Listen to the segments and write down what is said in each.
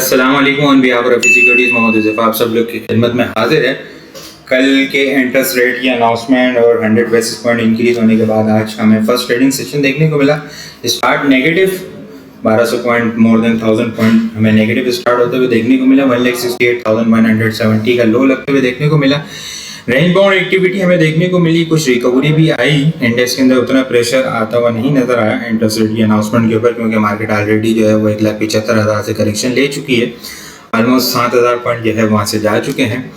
अस्सलाम वालेकुम on behalf of securities Mohammad Huzaifa आप सब लोग की खिदमत में हाजिर है। कल के इंटरेस्ट रेट की अनाउंसमेंट और 100 बेसिस पॉइंट इंक्रीज होने के बाद आज हमें फर्स्ट ट्रेडिंग सेशन देखने को मिला। Start negative 1200 point more than 1000 point हमें नेगेटिव स्टार्ट होते हुए देखने को मिला। 1,68,170 का लो लगते हुए देखने को मिला। रेंज बाउंड एक्टिविटी हमें देखने को मिली, कुछ रिकवरी भी आई। इंडेक्स के अंदर उतना प्रेशर आता हुआ नहीं नजर आया इंटरेस्ट रेट की अनाउंसमेंट के ऊपर, क्योंकि मार्केट ऑलरेडी जो है वो 1,75,000 से करेक्शन ले चुकी है। ऑलमोस्ट 7,000 पॉइंट जो है वहाँ से जा चुके हैं।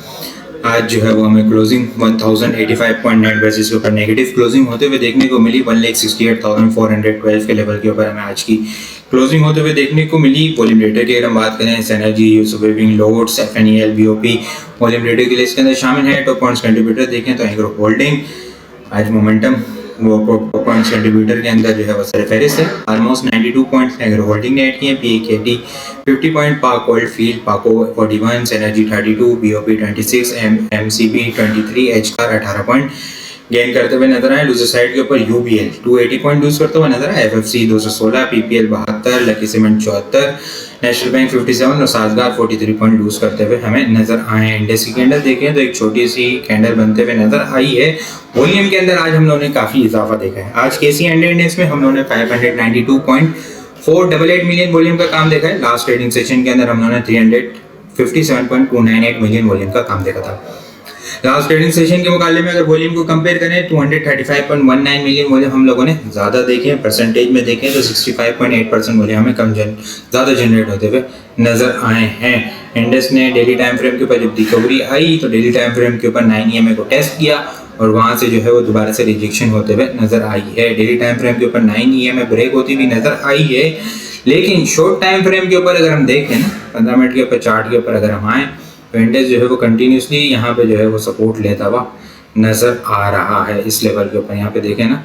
आज जो है वो हमें क्लोजिंग 1085.9 बेसिस के ऊपर नेगेटिव क्लोजिंग होते हुए देखने को मिली। 1,68,412 के लेवल के ऊपर हमें आज की क्लोजिंग होते हुए देखने को मिली। वॉल्यूम रेटर की अगर हम बात करें, एनर्जी, यूसुफिंग लोड्स, एफएनईएल, बीओपी वॉल्यूम रेटर की लिस्ट के अंदर शामिल है। टॉप पॉइंट्स कंट्रीब्यूटर देखें तो एग्रो होल्डिंग आज मोमेंटम वो टॉप पॉइंट्स कंट्रीब्यूटर के अंदर जो है वो सरफेरिस है। ऑलमोस्ट 92 पॉइंट्स एग्रो होल्डिंग ने ऐड किए। PKT 50 point, Pak oil field पाको 41, एनर्जी 32, बीओपी 26, एमसीबी 23, एचकार 18 पॉइंट गेन करते हुए नजर आए। लूजर साइड के ऊपर यूबीएल 280 पॉइंट लूज करते हुए नजर आए। FFC 216, PPL 72, lucky cement 74, national bank 57 और साजगार 43 पॉइंट लूज करते हुए हमें नजर आए। इंडेक्स की कैंडल देखें तो एक छोटी सी कैंडल बनते हुए नजर आई है। वॉल्यूम के अंदर आज हम लोगों ने काफी इजाफा देखा है। आज केसी इंडेक्स में हम लोगों ने 592.488 मिलियन वॉल्यूम का काम देखा है। लास्ट ट्रेडिंग सेशन के अंदर हम लोगों ने 357.298 मिलियन वॉल्यूम का काम देखा था। लास्ट ट्रेडिंग सेशन के मुकाबले में अगर वॉल्यूम को कंपेयर करें 235.19 मिलियन वॉल्यूम हम लोगों ने ज़्यादा देखे। परसेंटेज में देखें तो 65.8% वॉल्यूम हमें ज़्यादा जनरेट होते हुए नजर आए हैं। इंडेक्स ने डेली टाइम फ्रेम के ऊपर जब रिकवरी आई तो डेली टाइम फ्रेम के ऊपर 9 EMA को टेस्ट किया और वहाँ से जो है वो दोबारा से रिजेक्शन होते हुए नजर आई है। डेली टाइम फ्रेम के ऊपर 9 EMA ब्रेक होती हुई नजर आई है। लेकिन शॉर्ट टाइम फ्रेम के ऊपर अगर हम देखें ना, 15 मिनट के ऊपर चार्ट के ऊपर अगर हम आए तो इंडेक्स जो है वो कंटिन्यूसली यहाँ पे जो है वो सपोर्ट लेता हुआ नजर आ रहा है। इस लेवल के ऊपर यहाँ पे देखें ना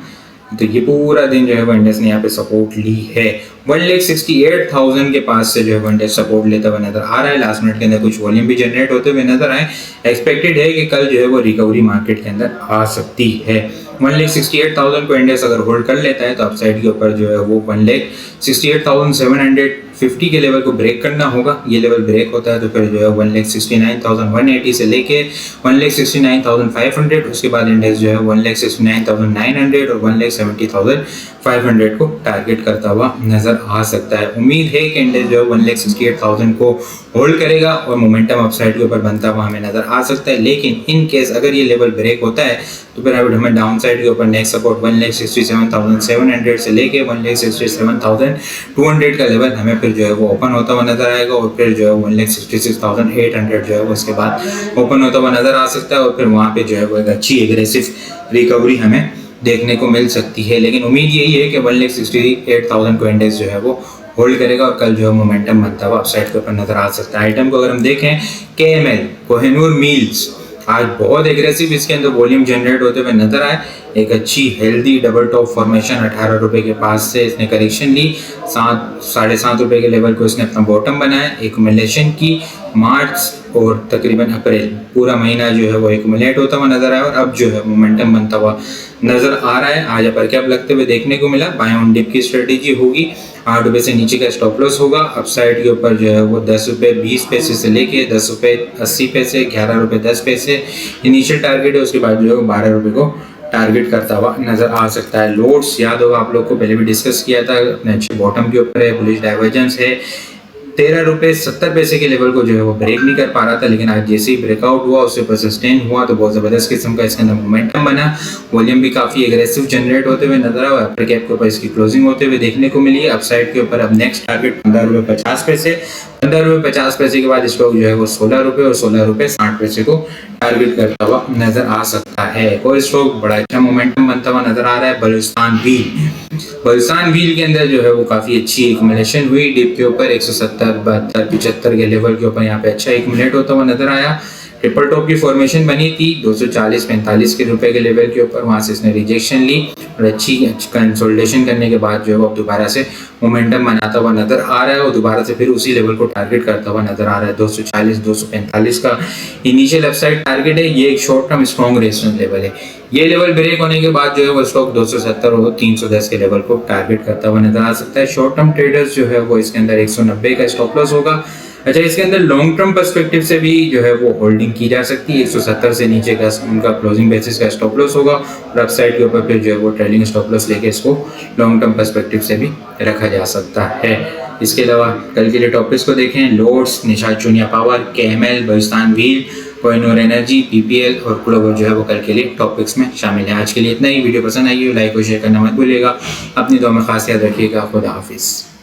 तो ये पूरा दिन जो है वो इंडेक्स ने यहाँ पे सपोर्ट ली है। 1,68,000 के पास से जो है वो इंडेक्स सपोर्ट लेता हुआ नजर आ रहा है। लास्ट मिनट के अंदर कुछ वॉल्यूम भी जनरेट होते हुए नजर आए। एक्सपेक्टेड है कि कल जो है वो रिकवरी मार्केट के अंदर आ सकती है। 1,68,000 को इंडेक्स अगर होल्ड कर लेता है तो अपसाइड के ऊपर जो है वो 1,68,750 के लेवल को ब्रेक करना होगा। ये लेवल ब्रेक होता है तो फिर जो है 1,69,180 से लेके 1,69,500, उसके बाद इंडेक्स जो है 1,69,900 और 1,70,500 को टारगेट करता हुआ नजर आ सकता है। उम्मीद है कि इंडेक्स जो है 1,68,000 को होल्ड करेगा और मोमेंटम अपसाइड के ऊपर बनता हुआ हमें नजर आ सकता है। लेकिन इन केस अगर ये लेवल ब्रेक होता है तो फिर हमें डाउन साइड के ऊपर नेक्स्ट सपोर्ट 1,67,700 से लेके 1,67,200 का लेवल हमें फिर जो है वो ओपन होता हुआ नजर आएगा और फिर जो है 1,66,800 जो है वो उसके बाद ओपन होता हुआ नजर आ सकता है और फिर वहाँ पे जो है वो एक अच्छी एग्रेसिव रिकवरी हमें देखने को मिल सकती है। लेकिन उम्मीद यही है कि 1,68,000 को इंडेक्स जो है वो होल्ड करेगा और कल जो है मोमेंटम बनता हुआ अपसाइड के ऊपर नजर आ सकता है। आइटम को अगर हम देखें KML कोहिनूर मिल्स आज बहुत एग्रेसिव इसके अंदर वॉल्यूम जनरेट होते हुए नजर आए। एक अच्छी हेल्दी डबल टॉप फॉर्मेशन 18 रुपए के पास से इसने करेक्शन ली। 7.5 रुपए के लेवल को इसने अपना बॉटम बनाया। एक्यूमुलेशन की मार्च और तकरीबन अप्रैल पूरा महीना जो है वो एक्यूमुलेट होता हुआ नजर आया और अब जो है मोमेंटम बनता हुआ नजर आ रहा है। आज अपर कैप लगते हुए देखने को मिला। बाय ऑन डिप की स्ट्रेटेजी होगी। 8 रुपए से नीचे का स्टॉप लॉस होगा। अपसाइड के ऊपर जो है वो 10 रुपये 20 पैसे से लेके 10 रुपये 80 पैसे, 11 रुपये 10 पैसे इनिशियल टारगेट है। उसके बाद जो है 12 रुपये को टारगेट करता हुआ नजर आ सकता है। लोड्स याद होगा आप लोग को पहले भी डिस्कस किया था, अपने अच्छे बॉटम के ऊपर है। बुलिश डाइवर्जेंस है। 13 रुपये 70 पैसे के लेवल को जो है वो ब्रेक नहीं कर पा रहा था, लेकिन आज जैसे ही ब्रेकआउट हुआ उससे ऊपर सस्टेन हुआ तो बहुत ज़बरदस्त किस्म का इसके अंदर मोमेंटम बना। वॉल्यूम भी काफ़ी एग्रेसिव जनरेट होते हुए नजर आया। अपर कैप के ऊपर इसकी क्लोजिंग होते हुए देखने को मिली। अपसाइड के ऊपर अब नेक्स्ट टारगेट 15 रुपये 50 पैसे। 15 रुपये 50 पैसे के बाद स्टॉक जो है वो 16 रुपये और 16 रुपये 60 पैसे को टारगेट करता हुआ नजर आ सकता है। और स्टॉक बड़ा अच्छा मोमेंटम बनता हुआ नजर आ रहा है। बलूचिस्तान व्हील के अंदर जो है वो काफ़ी अच्छी एक्यूमुलेशन हुई। डिप के ऊपर 170, 72, 75 के लेवल के ऊपर यहाँ पे अच्छा एक्यूमुलेट होता हुआ नजर आया। ट्रिपल टॉप की फॉर्मेशन बनी थी 240-45 के रुपए के लेवल के ऊपर, वहाँ से इसने रिजेक्शन ली और अच्छी कंसोलिडेशन करने के बाद जो है वो अब दोबारा से मोमेंटम बनाता हुआ नजर आ रहा है और दोबारा से फिर उसी लेवल को टारगेट करता हुआ नजर आ रहा है। 240-245 का इनिशियल अपसाइड टारगेट है। ये एक short term strong resistance level है। ये लेवल ब्रेक होने के बाद जो है वो स्टॉक 270 और 310 के लेवल को टारगेट करता हुआ नजर आ सकता है। शॉर्ट टर्म ट्रेडर्स जो है वो इसके अंदर 190 का स्टॉप लॉस होगा। अच्छा, इसके अंदर लॉन्ग टर्म पर्सपेक्टिव से भी जो है वो होल्डिंग की जा सकती है। 170 से नीचे का उनका क्लोजिंग बेसिस का स्टॉप लॉस होगा और अपसाइड के ऊपर फिर जो है वो ट्रेलिंग स्टॉप लॉस लेके इसको लॉन्ग टर्म पर्सपेक्टिव से भी रखा जा सकता है। इसके अलावा कल के लिए टॉपिक्स को देखें, लोड्स, Nishat Chunian power, KML, Balochistan wheel, Kohinoor energy, PPL और क्लोवर जो है वो कल के लिए टॉपिक्स में शामिल है। आज के लिए इतना ही। वीडियो पसंद आई हो लाइक और शेयर करना मत भूलिएगा। अपनी दुआ में खास याद रखिएगा। खुदा हाफिज़।